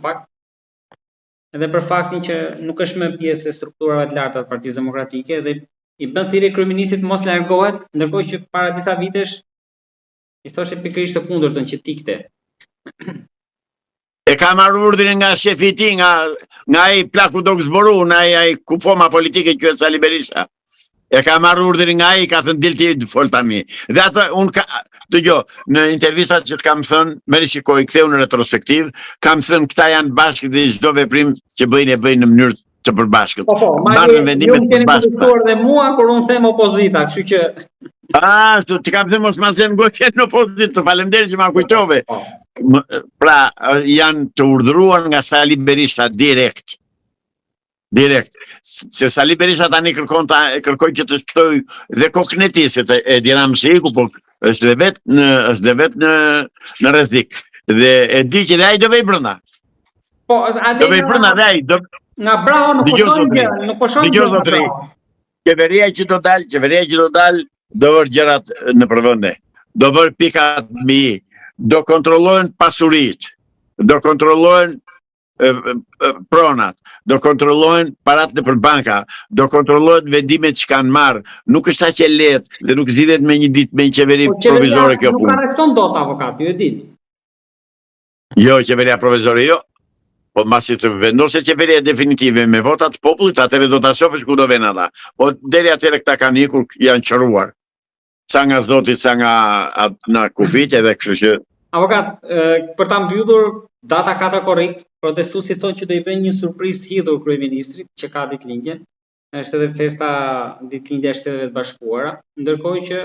fakt, edhe për faktin që nuk është më pjesë e strukturave të larta të Partisë Demokratike dhe i bën thirrje kryeministit mos largohet, ndërkohë që para disa vitesh i thoshte pikërisht të kundërtën që tikte. E ka marrë urdhrin nga shefi i tij, nga ai plaku do zboru, nga ai kufoma politike që është Sali Berisha. E ka marrë urdhrin nga ai, ka thënë dilti fol tani. Dhe atë dëgjoj, në intervistat që të kam thënë, merri shikoj, ktheu në retrospektiv, kam thënë këta janë bashkë dhe çdo veprim që bëjnë në mënyrë të përbashkët. Marrin vendime të përbashkëta. Dhe mua kur unë them opozita, kështu që ti kam thënë mos ma zën gojë në opozitë, faleminderit që ma kujtove. Pra, janë të urdhëruar nga Sali Berisha direkt. Se Sali Berisha tani kërkoj që të shtoj dhe kokën e tij, se Edi Ramsi iku, po është dhe vetë në rrezik. Dhe e di që dhe ai do vej brenda. Po, do vej brenda dhe ai do nga Braho nuk po shohim gjë. Qeveria që do dalë do vërë gjërat në përvende. Do vërë pikat mi, do kontrollohen pasuritë, do kontrollohen pronat, do kontrollohen parat në për banka, do kontrollohen vendimet që kanë marrë. Nuk është aq e lehtë dhe nuk zgjidhet me një ditë me një qeveri provizore kjo punë. Nuk arreston dot avokati, ju e di. Jo, qeveria provizore jo. Po masi të vendosë qeveria definitive me votat të popullit, atëre do ta shohësh ku do vjen ata. Po deri atëre këta kanë ikur, janë qëruar. Sa nga zoti, sa nga kufit edhe kështu që. Avokat, për ta mbyllur data 4 korrik, protestuesit thonë që do i bëjnë një surprizë të hidhur kryeministrit që ka ditëlindjen. Është edhe festa ditëlindja e Shteteve të Bashkuara, ndërkohë që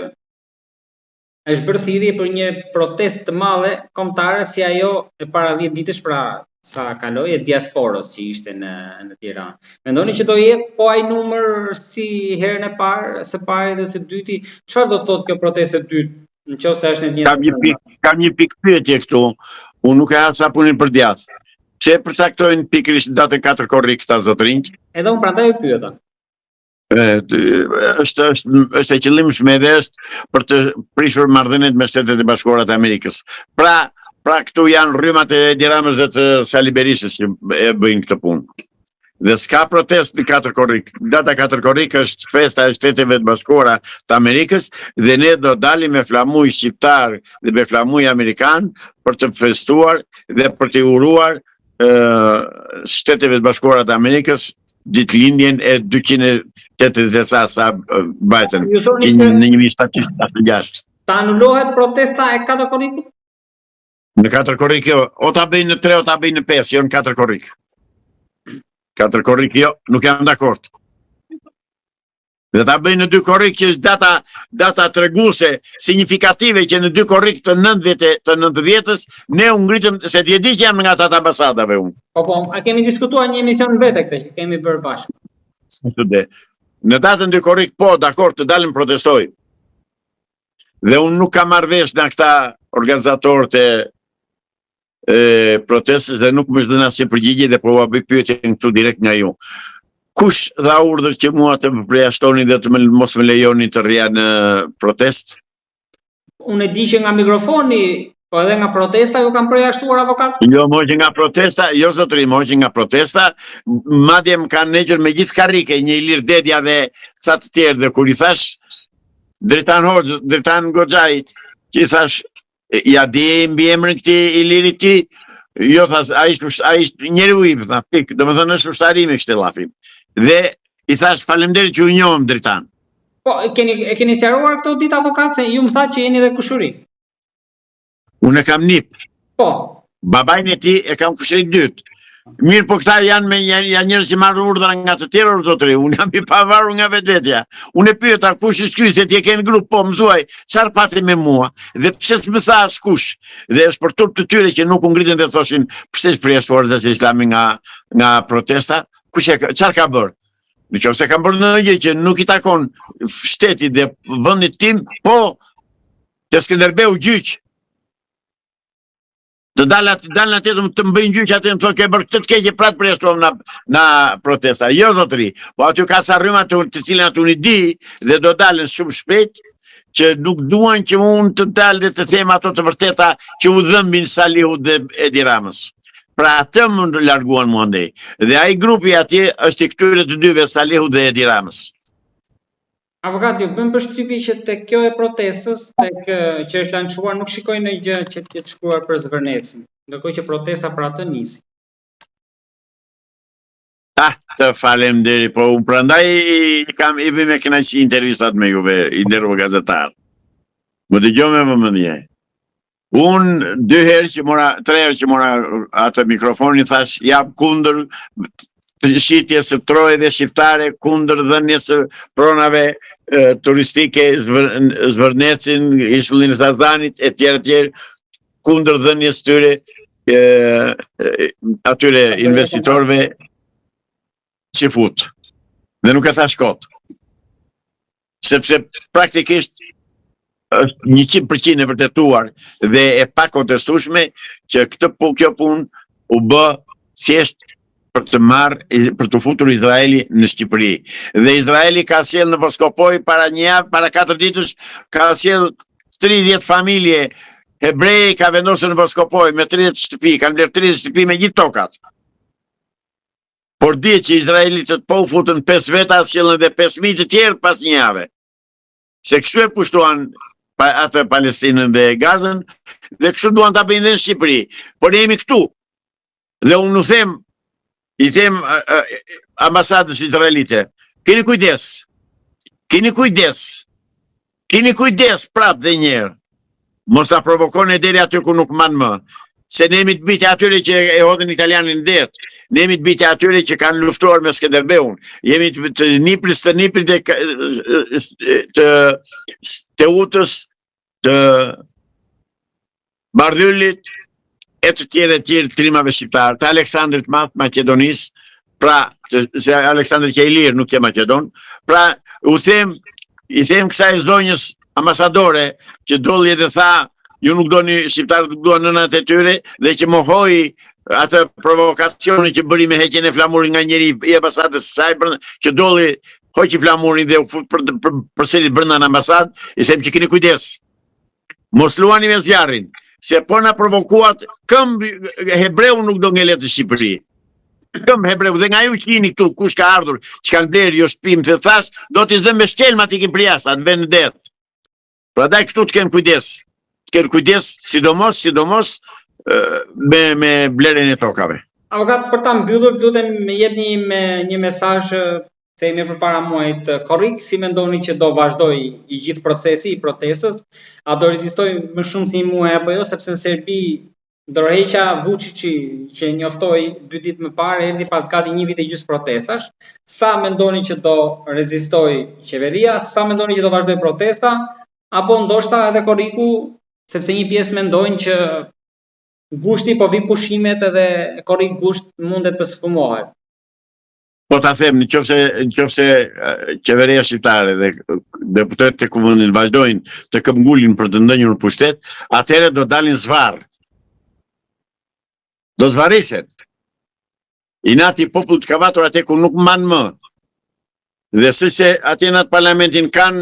është bërë thirrje për një protestë të madhe kombëtare si ajo e para 10 ditësh, pra sa kaloi e diasporës që ishte në Tiranë. Mendoni që do jetë po ai numër si herën e parë, së pari dhe së dyti? Çfarë do thotë kjo protestë e dytë? Nëse është në Kam një pikë pyetje këtu. Unë nuk e ha sa punin për djathtë. Pse përcaktojnë pikërisht datën 4 korrik këta zotrinj? Edhe unë prandaj u pyeta. Është e qëllimshme edhe është për të prishur marrëdhëniet me Shtetet e Bashkuara të Amerikës. Pra këtu janë rrymat e Edi Ramës dhe të Sali Berishës që e bëjnë këtë punë. Dhe s'ka protest në 4 korrik. Data 4 korrik është festa e Shteteve të Bashkuara të Amerikës dhe ne do dalim me flamuj shqiptar dhe me flamuj amerikan për të festuar dhe për të uruar Shteteve të Bashkuara të Amerikës ditëlindjen e 280 sa bajtën në 1776. Ta anulohet protesta e 4 korrikut? Në 4 korrik jo, o ta bëjnë në 3 o ta bëjnë në 5, jo në 4 korrik. 4 korrik jo, nuk jam dakord. Dhe ta bëjnë në 2 korrik që është data treguese signifikative që në 2 korrik të 90-s ne u ngritëm, se ti e di që jam nga ata të ambasadave unë. Po, a kemi diskutuar një emision vete këtë që kemi bërë bashkë? Në datën 2 korrik po, dakord, të dalim protestoj. Dhe unë nuk kam marrë vesh nga këta organizatorët e protestës dhe nuk më zhdojnë asë që përgjigje dhe po bëj pyetjen këtu direkt nga ju. Kush dha urdhër që mua të më përjashtoni dhe të mos më lejoni të rria në protest? Unë e di që nga mikrofoni, po edhe nga protesta ju kam përjashtuar avokat? Jo, mo që nga protesta, jo zotëri, mo që nga protesta, madje më kanë negjur me gjithë karrike, një Ilir Dedja dhe ca të tjerë, dhe kur i thash Dritan Goxhaj, që i thash, ja di mbi emrin këti Ilirit ti, jo thash, a ishtë njeri u im, pik, do më thënë është ushtarimi kështë lafi. Dhe i thash faleminderit që u njohëm Dritan. Po, e keni sqaruar këto ditë avokat, se ju më tha që jeni dhe kushuri? Unë e kam nip. Po. Babajnë e ti e kam kushuri dytë. Mirë, po këta janë njerëz që marrë urdhra nga të tjerë zotëri, unë jam i pavarur nga vetvetja. Unë e pyeta kush është ky, se ti e ke në grup, po mësuaj, çfarë pati me mua, dhe pse s'më tha askush. Dhe është për turp të tyre që nuk u ngritën dhe thoshin pse është përjashtuar Zoti Islami nga protesta, çfarë ka bërë? Nëse ka bërë ndonjë që nuk i takon shtetit dhe vendit tim, po te Skënderbeu gjyq. Të dalë atë të më bëjnë gjyq atë më thonë ke bërë këtë të keqe pratë përjashtuam na protesta. Jo zotëri, po aty ka ca rryma të cilën aty unë di dhe do dalën shumë shpejt që nuk duan që unë të dalë dhe të them ato të vërteta që u dhëmbin Salihu dhe Edi Ramës. Pra atë më larguan mua ndej. Dhe ai grupi atje është i këtyre të dyve, Salihu dhe Edi Ramës. Avokat, ju bëm përshtypje që tek kjo e protestës, tek që është lançuar, nuk shikojnë në gjë që të jetë shkruar për Zvërnecin, ndërkohë që protesta për atë nisi. Të falemderi, po unë prandaj i bëj me kënaqësi intervistat me juve, i nderuar gazetar. Më dëgjoni më mëndje. Unë 2 herë që mora, 3 herë që mora atë mikrofonin, thash jap kundër shitjes së trojë dhe shqiptare, kundër dhënies së pronave turistike, Zvërnecin, Ishullin e Zazanit, etj, kundër dhënies tyre atyre investitorëve që fut. Dhe nuk e thash kot. Sepse praktikisht është 100% e vërtetuar dhe e pa kontestueshme që kjo punë u bë thjesht për të futur Izraeli në Shqipëri. Dhe Izraeli ka sjell në Voskopoj para një javë, para 4 ditësh, ka sjell 30 familje hebreje, ka vendosur në Voskopoj me 30 shtëpi, kanë blerë 30 shtëpi me gjithë tokat. Por di që Izraelitët po u futën 5 veta, sjellën edhe 5.000 të tjerë pas një jave. Se kështu e pushtuan atë Palestinën dhe Gazën, dhe kështu duan ta bëjnë në Shqipëri. Por ne jemi këtu. Dhe unë nuk them, i them ambasadës izraelite, keni kujdes. Keni kujdes prap dhe njerë. Mos ta provokoni deri aty ku nuk man më. Se ne jemi të bitja atyre që e hodhin italianin det, ne jemi të bitja atyre që kanë luftuar me Skënderbeun, jemi të niprit të Teutës, të Bardhyllit, e të tjere trimave shqiptarë, të Aleksandrit Madh, Maqedonisë, pra, se Aleksandrit që e lirë nuk e Maqedon, pra, i them kësaj zonjës ambasadore që dolli dhe tha, ju nuk doni shqiptarët, nuk duan nënat e tyre, dhe që mohoi atë provokacioni që bëri me heqjen e flamurin nga njëri i ambasadës së saj, që dolli hoqi flamurin dhe u fut përsëri brenda në ambasadë, i them që keni kujdes. Mos luani me zjarrin, se po na provokuat, këmbë hebreu nuk do ngelet në Shqipëri. Këmbë hebreu, dhe nga ju që jeni këtu, kush ka ardhur, që kanë blerë jo shtëpi të thash, do t'i zëm me shkelma t'i kim për jashtë, atë vend në det. Pra daj këtu të kenë kujdes. Kërë kujdes, sidomos me blerjen e tokave. Avokat, për ta mbyllur, lutem më jepni një mesazh, themi përpara muajit korrik, si mendoni që do vazhdoj i gjithë procesi i protestës, a do rezistoj më shumë si një muaj apo jo, sepse në Serbi ndërheqja Vučići që njoftoi 2 ditë më parë, erdhi pas gati 1 vit e gjysmë protestash. Sa mendoni që do rezistoj qeveria, sa mendoni që do vazhdoj protesta, apo ndoshta edhe korriku, sepse një pjesë mendojnë që gushti po vi pushimet edhe korrik gusht mundet të sfumohet. Po ta them, nëse qeveria shqiptare dhe deputetët e komunën vazhdojnë të këmbgulin për të ndënjur pushtet, atëherë do dalin zvarr. Do zvarrisen. Inati popullit ka vatur atje ku nuk man më. Dhe se atje në atë parlamentin kanë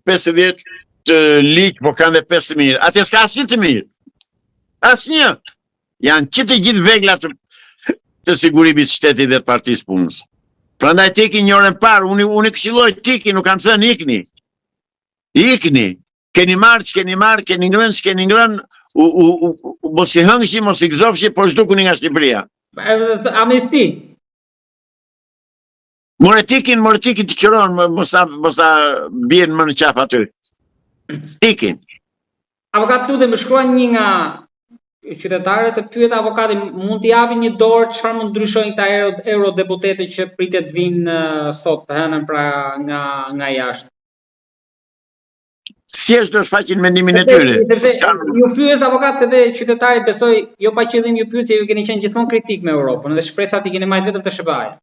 50 ligj, po kanë dhe 5.000. Atje s'ka asnjë të mirë. Asnjë. Janë që të gjithë vegla të sigurimit shtetit dhe të partisë punës. Prandaj tiki një orën parë, unë këshilloj tiki, nuk kam thënë ikni. Ikni. Keni marrë, keni ngrënë, mos i hëngshi, mos i gëzofshi, po zhdukuni nga Shqipëria. Amnesti. More tikin të qëron, mos ta bien më në qaf aty. Tikin. Avokat, lutem, më shkruan një nga qytetarët të pyet avokatin, mund t'i japin një dorë çfarë mund ndryshojnë këta eurodeputetë që pritet të vinë sot të hënën pra nga jashtë. Thjesht do të shfaqin mendimin e tyre. Ju pyes avokat se dhe qytetarit besoj jo pa qëllim ju pyet se ju keni qenë gjithmonë kritik me Europën dhe shpresat i keni marrë vetëm të SBA-ja.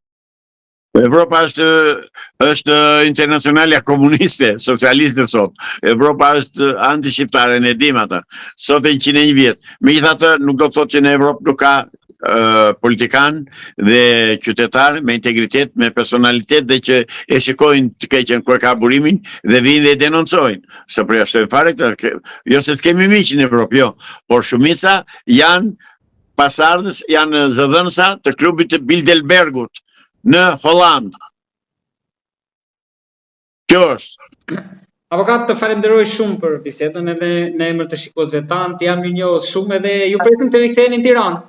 Evropa është internacionalja komuniste, socialiste sot. Evropa është anti-shqiptare, ne dim ata. Sot e 101 vjet. Megjithatë, nuk do të thotë që në Evropë nuk ka politikan dhe qytetar me integritet, me personalitet dhe që e shikojnë të keqen kur ka burimin dhe vinë dhe denoncojnë. Se përjashtojnë fare këtë, jo se s'kemi miq në Evropë, jo, por shumica janë pasardhës janë zëdhënësa të klubit të Bilderbergut në Holland. Kjo është. Avokat, të falenderoj shumë për bisedën edhe në emër të shikuesve tanë, të jam ju njohës shumë edhe ju presim të riktheheni në Tiranë.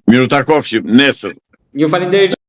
Miru takofshim, nesër. Ju falenderoj.